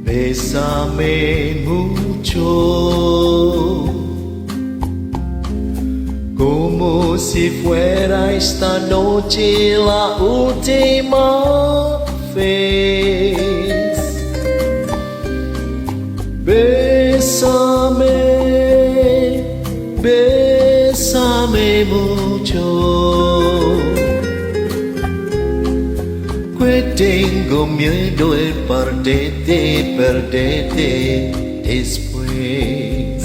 bésame mucho, como si fuera esta noche la última vez. Bésame, bésame mucho. Que tengo miedo de perderte después.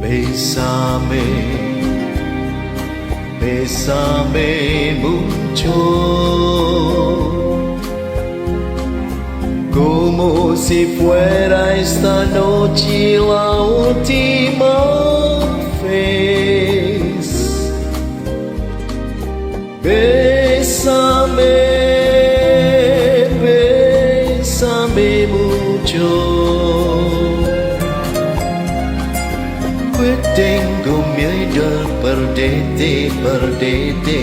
Bésame, bésame mucho, como si fuera esta noche la última vez. Bésame, bésame mucho, que tengo miedo de perderte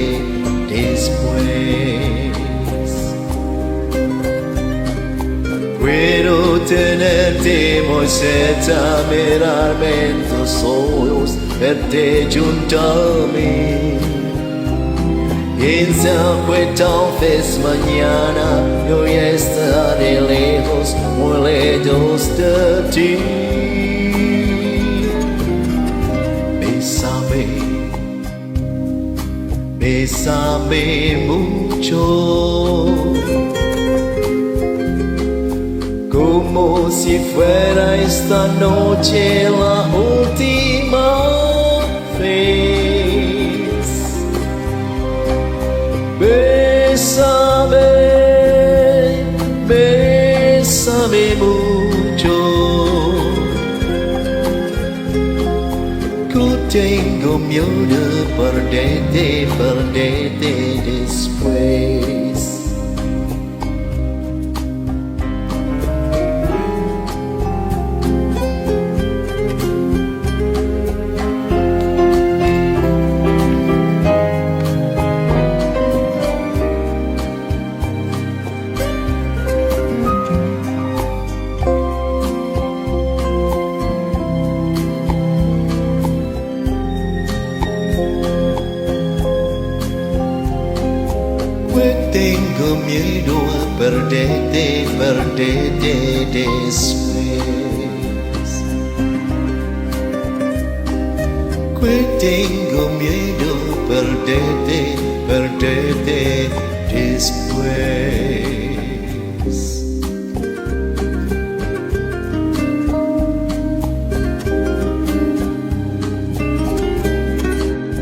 después. Quiero tenerte muy cerca, mirarme en tus ojos, verte junto a mí. Piensa que tal vez mañana yo ya estaré lejos, muy lejos de ti. Bésame, bésame mucho, como si fuera esta noche la última vez. Bésame, bésame mucho, que tengo miedo de perderte después. Tengo miedo a perderte después. Que tengo miedo a perderte después.